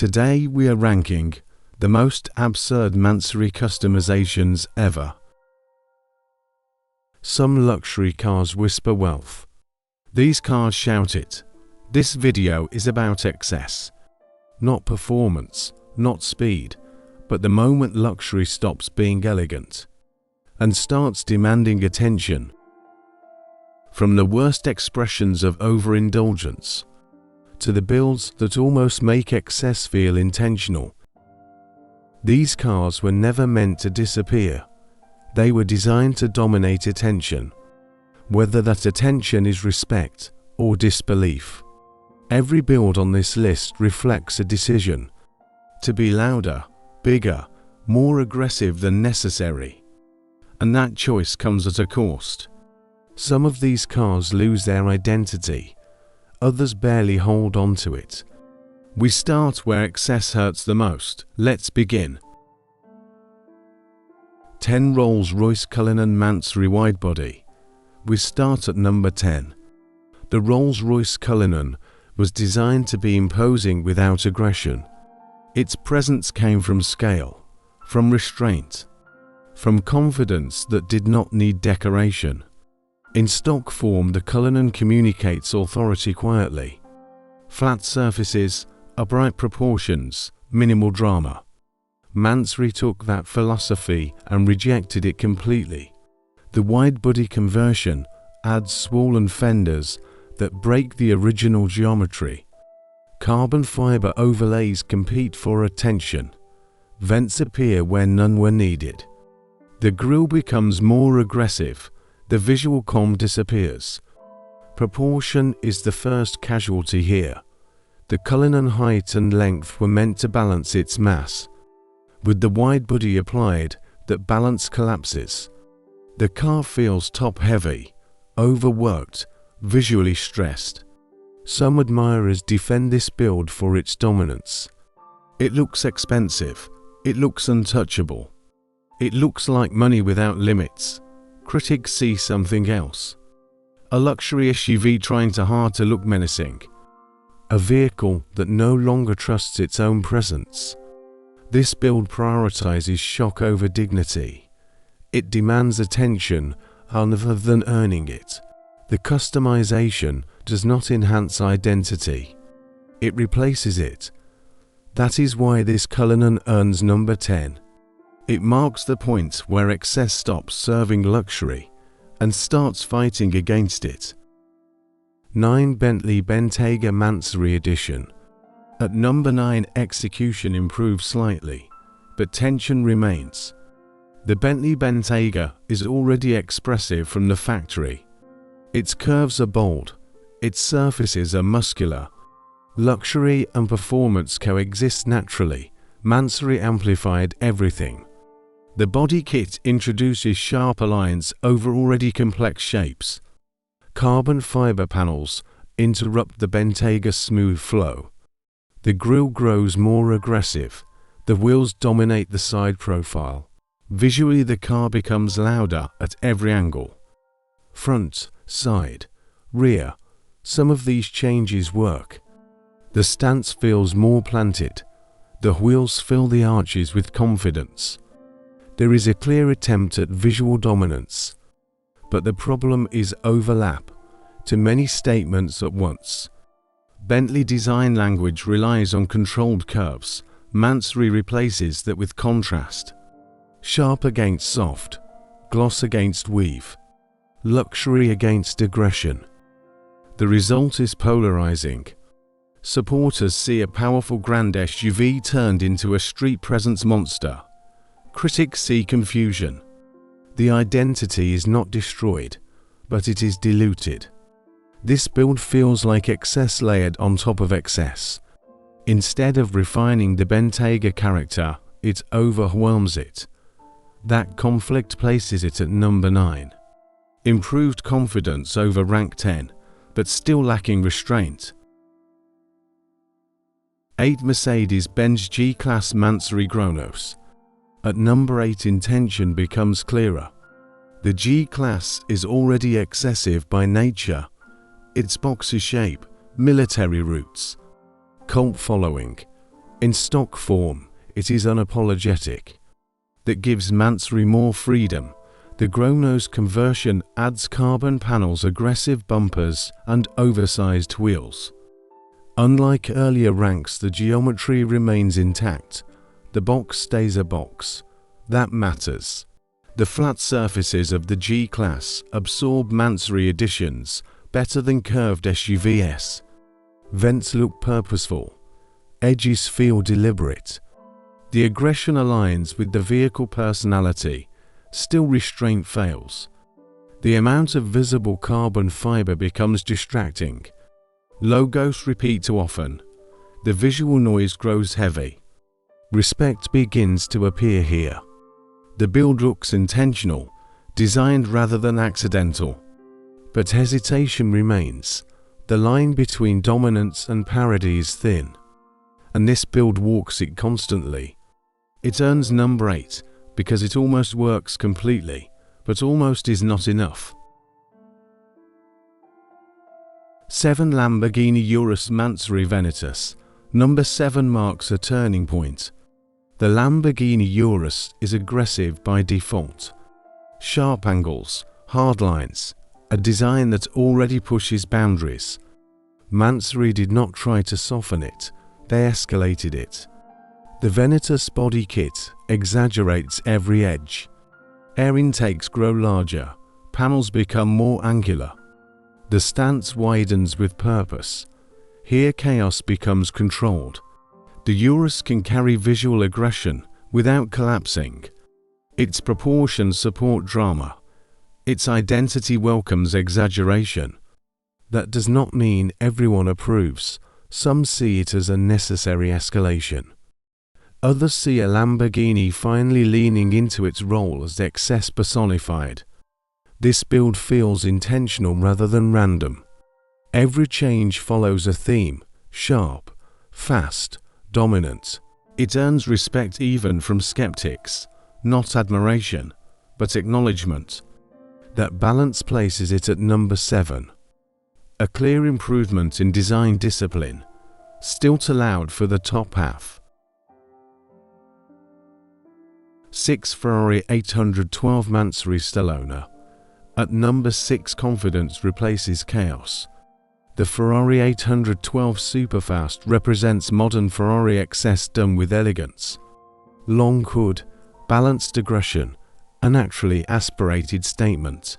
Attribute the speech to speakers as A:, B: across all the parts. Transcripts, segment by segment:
A: Today we are ranking the most absurd Mansory customizations ever. Some luxury cars whisper wealth. These cars shout it. This video is about excess. Not performance, not speed, but the moment luxury stops being elegant and starts demanding attention. From the worst expressions of overindulgence to the builds that almost make excess feel intentional. These cars were never meant to disappear. They were designed to dominate attention, whether that attention is respect or disbelief. Every build on this list reflects a decision to be louder, bigger, more aggressive than necessary. And that choice comes at a cost. Some of these cars lose their identity, others barely hold on to it. We start where excess hurts the most. Let's begin. 10 Rolls-Royce Cullinan Mansory widebody. We start at number 10. The Rolls-Royce Cullinan was designed to be imposing without aggression. Its presence came from scale, from restraint, from confidence that did not need decoration. In stock form, the Cullinan communicates authority quietly. Flat surfaces, upright proportions, minimal drama. Mansory took that philosophy and rejected it completely. The widebody conversion adds swollen fenders that break the original geometry. Carbon fiber overlays compete for attention. Vents appear where none were needed. The grille becomes more aggressive. The visual calm disappears. Proportion is the first casualty here. The Cullinan height and length were meant to balance its mass. With the widebody applied, that balance collapses. The car feels top-heavy, overworked, visually stressed. Some admirers defend this build for its dominance. It looks expensive. It looks untouchable. It looks like money without limits. Critics see something else. A luxury SUV trying too hard to look menacing. A vehicle that no longer trusts its own presence. This build prioritizes shock over dignity. It demands attention other than earning it. The customization does not enhance identity. It replaces it. That is why this Cullinan earns number 10. It marks the point where excess stops serving luxury and starts fighting against it. 9 Bentley Bentayga Mansory Edition. At number 9, execution improves slightly, but tension remains. The Bentley Bentayga is already expressive from the factory. Its curves are bold, its surfaces are muscular. Luxury and performance coexist naturally. Mansory amplified everything. The body kit introduces sharper lines over already complex shapes. Carbon fiber panels interrupt the Bentayga's smooth flow. The grille grows more aggressive. The wheels dominate the side profile. Visually, the car becomes louder at every angle. Front, side, rear. Some of these changes work. The stance feels more planted. The wheels fill the arches with confidence. There is a clear attempt at visual dominance. But the problem is overlap. Too many statements at once. Bentley design language relies on controlled curves. Mansory replaces that with contrast. Sharp against soft. Gloss against weave. Luxury against aggression. The result is polarizing. Supporters see a powerful grand SUV turned into a street presence monster. Critics see confusion. The identity is not destroyed, but it is diluted. This build feels like excess layered on top of excess. Instead of refining the Bentayga character, it overwhelms it. That conflict places it at number 9. Improved confidence over rank 10, but still lacking restraint. 8 Mercedes-Benz G-Class Mansory Kronos. At number 8, intention becomes clearer. The G-Class is already excessive by nature. Its boxy shape, military roots, cult following, In stock form, it is unapologetic. That gives Mansory more freedom. The Chronos conversion adds carbon panels, aggressive bumpers, and oversized wheels. Unlike earlier ranks, the geometry remains intact. The box stays a box. That matters. The flat surfaces of the G-Class absorb Mansory additions better than curved SUVs. Vents look purposeful. Edges feel deliberate. The aggression aligns with the vehicle personality. Still, restraint fails. The amount of visible carbon fiber becomes distracting. Logos repeat too often. The visual noise grows heavy. Respect begins to appear here. The build looks intentional, designed rather than accidental. But hesitation remains. The line between dominance and parody is thin. And this build walks it constantly. It earns number 8 because it almost works completely, but almost is not enough. 7. Lamborghini Urus Mansory Venitus. Number 7 marks a turning point. The Lamborghini Urus is aggressive by default. Sharp angles, hard lines, a design that already pushes boundaries. Mansory did not try to soften it, they escalated it. The Venitus body kit exaggerates every edge. Air intakes grow larger, panels become more angular. The stance widens with purpose. Here chaos becomes controlled. The Urus can carry visual aggression without collapsing. Its proportions support drama. Its identity welcomes exaggeration. That does not mean everyone approves. Some see it as a necessary escalation. Others see a Lamborghini finally leaning into its role as excess personified. This build feels intentional rather than random. Every change follows a theme: sharp, fast, dominant. It earns respect even from skeptics, not admiration, but acknowledgement. That balance places it at number 7. A clear improvement in design discipline, still allowed for the top half. 6. Ferrari 812 Mansory Stellona. At number 6, confidence replaces chaos. The Ferrari 812 Superfast represents modern Ferrari excess done with elegance. Long hood, balanced aggression, a naturally aspirated statement.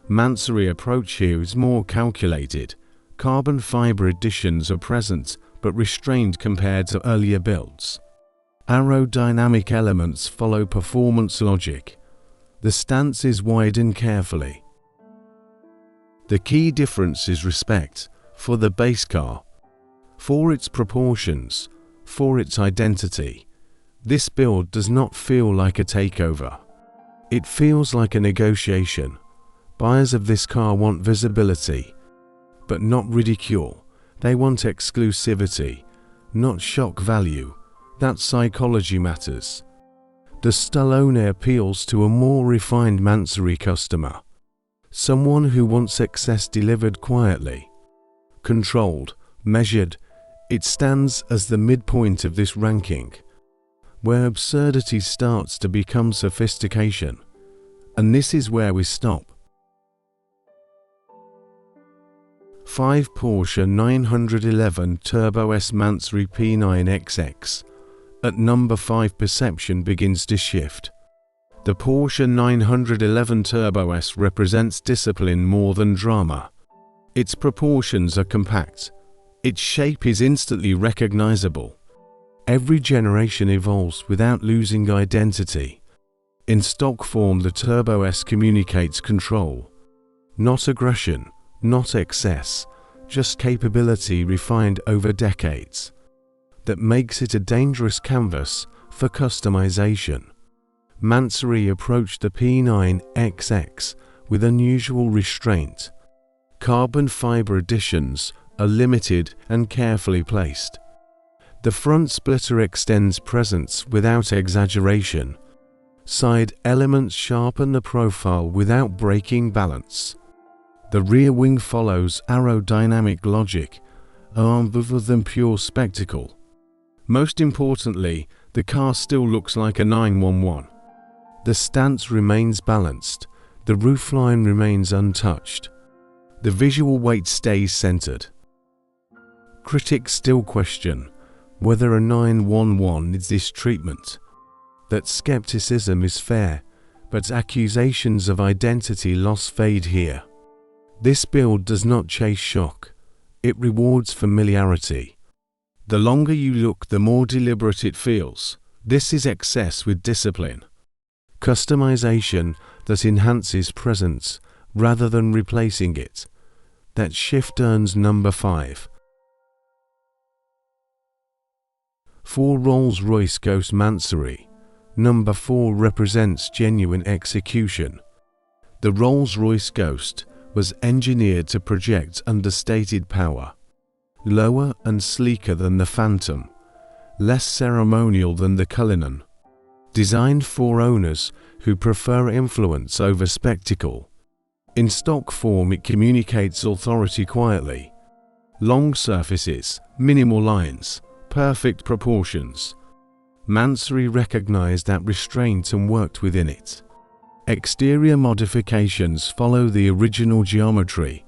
A: Mansory approach here is more calculated. Carbon fiber additions are present but restrained compared to earlier builds. Aerodynamic elements follow performance logic. The stance is widened carefully. The key difference is respect for the base car, for its proportions, for its identity. This build does not feel like a takeover. It feels like a negotiation. Buyers of this car want visibility, but not ridicule. They want exclusivity, not shock value. That psychology matters. The Stellona appeals to a more refined Mansory customer. Someone who wants excess delivered quietly. Controlled, measured, it stands as the midpoint of this ranking, where absurdity starts to become sophistication. And this is where we stop. 5. Porsche 911 Turbo S Mansory P9XX. At number 5, perception begins to shift. The Porsche 911 Turbo S represents discipline more than drama. Its proportions are compact. Its shape is instantly recognizable. Every generation evolves without losing identity. In stock form, the Turbo S communicates control. Not aggression, not excess, just capability refined over decades. That makes it a dangerous canvas for customization. Mansory approached the P9XX with unusual restraint. Carbon fiber additions are limited and carefully placed. The front splitter extends presence without exaggeration. Side elements sharpen the profile without breaking balance. The rear wing follows aerodynamic logic, rather than pure spectacle. Most importantly, the car still looks like a 911. The stance remains balanced, the roofline remains untouched. The visual weight stays centered. Critics still question whether a 911 needs this treatment. That skepticism is fair, but accusations of identity loss fade here. This build does not chase shock, it rewards familiarity. The longer you look, the more deliberate it feels. This is excess with discipline. Customization that enhances presence rather than replacing it. That shift earns number 5. For Rolls-Royce Ghost Mansory, number 4 represents genuine execution. The Rolls-Royce Ghost was engineered to project understated power. Lower and sleeker than the Phantom, less ceremonial than the Cullinan. Designed for owners who prefer influence over spectacle. In stock form, it communicates authority quietly. Long surfaces, minimal lines, perfect proportions. Mansory recognized that restraint and worked within it. Exterior modifications follow the original geometry.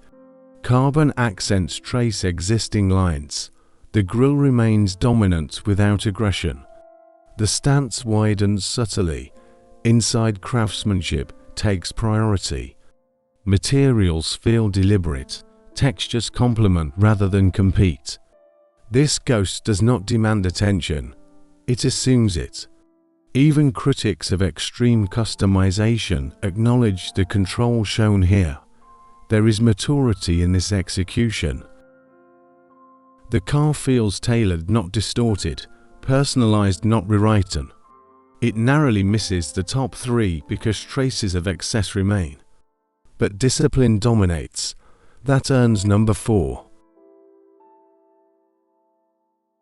A: Carbon accents trace existing lines. The grille remains dominant without aggression. The stance widens subtly. Inside craftsmanship takes priority. Materials feel deliberate. Textures complement rather than compete. This Ghost does not demand attention. It assumes it. Even critics of extreme customization acknowledge the control shown here. There is maturity in this execution. The car feels tailored, not distorted, personalized, not rewritten. It narrowly misses the top 3 because traces of excess remain. But discipline dominates. That earns number 4.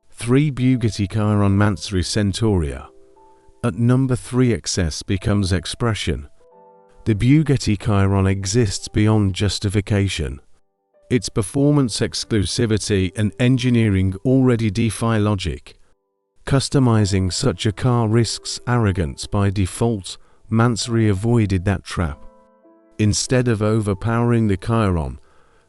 A: 3 Bugatti Chiron Mansory Centauria. At number 3, excess becomes expression. The Bugatti Chiron exists beyond justification. Its performance, exclusivity, and engineering already defy logic. Customizing such a car risks arrogance by default. Mansory avoided that trap. Instead of overpowering the Chiron,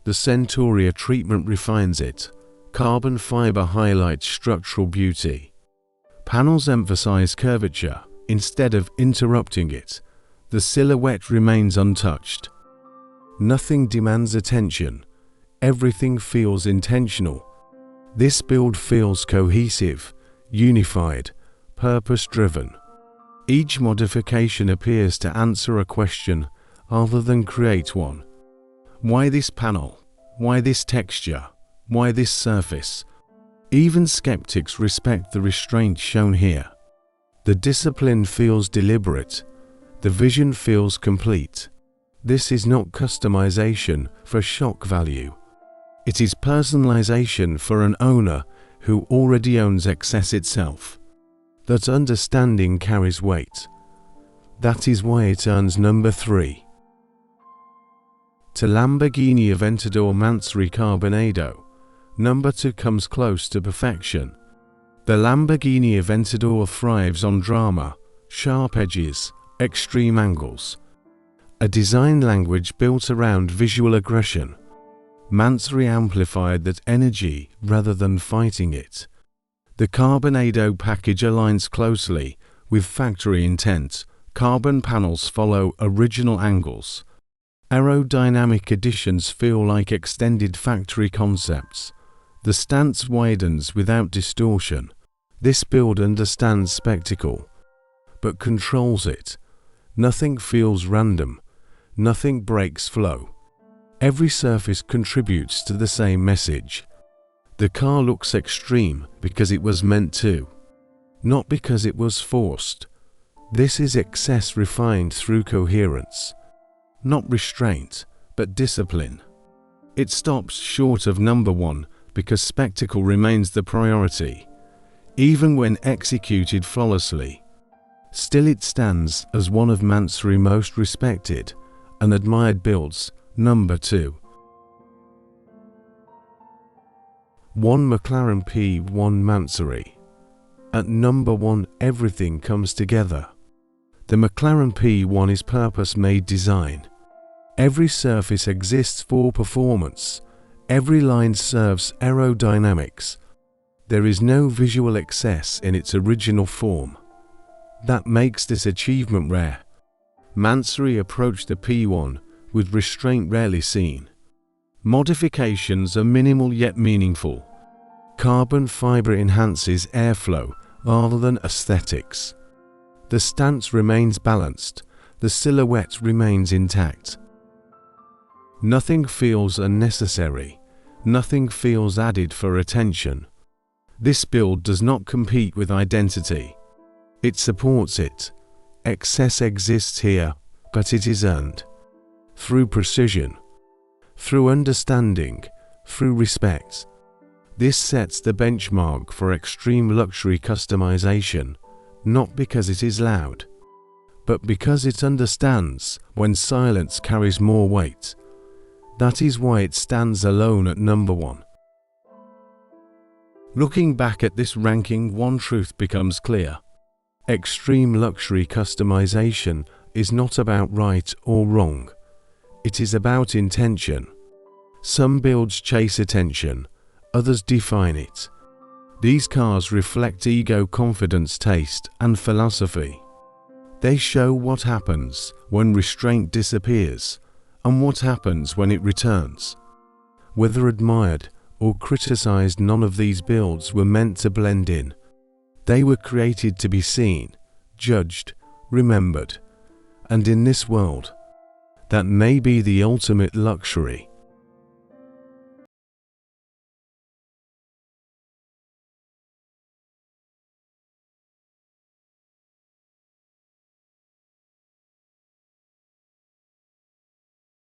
A: the Centauria treatment refines it. Carbon fiber highlights structural beauty. Panels emphasize curvature instead of interrupting it. The silhouette remains untouched. Nothing demands attention. Everything feels intentional. This build feels cohesive, unified, purpose-driven. Each modification appears to answer a question rather than create one. Why this panel? Why this texture? Why this surface? Even skeptics respect the restraint shown here. The discipline feels deliberate. The vision feels complete. This is not customization for shock value. It is personalization for an owner who already owns excess itself. That understanding carries weight. That is why it earns number 3. To Lamborghini Aventador Mansory Carbonado, number 2 comes close to perfection. The Lamborghini Aventador thrives on drama, sharp edges, extreme angles. A design language built around visual aggression. Mansory amplified that energy rather than fighting it. The Carbonado package aligns closely with factory intent. Carbon panels follow original angles. Aerodynamic additions feel like extended factory concepts. The stance widens without distortion. This build understands spectacle, but controls it. Nothing feels random. Nothing breaks flow. Every surface contributes to the same message. The car looks extreme because it was meant to, not because it was forced. This is excess refined through coherence. Not restraint, but discipline. It stops short of number 1 because spectacle remains the priority, even when executed flawlessly. Still, it stands as one of Mansory's most respected and admired builds. Number 2. 1 McLaren P1 Mansory. At number 1, everything comes together. The McLaren P1 is purpose-made design. Every surface exists for performance. Every line serves aerodynamics. There is no visual excess in its original form. That makes this achievement rare. Mansory approached the P1 with restraint rarely seen. Modifications are minimal yet meaningful. Carbon fiber enhances airflow rather than aesthetics. The stance remains balanced. The silhouette remains intact. Nothing feels unnecessary. Nothing feels added for attention. This build does not compete with identity. It supports it. Excess exists here, but it is earned. Through precision. Through understanding. Through respect. This sets the benchmark for extreme luxury customization, not because it is loud, but because it understands when silence carries more weight. That is why it stands alone at number 1. Looking back at this ranking, one truth becomes clear. Extreme luxury customization is not about right or wrong. It is about intention. Some builds chase attention, others define it. These cars reflect ego, confidence, taste, and philosophy. They show what happens when restraint disappears and what happens when it returns. Whether admired or criticized, none of these builds were meant to blend in. They were created to be seen, judged, remembered. And in this world, that may be the ultimate luxury.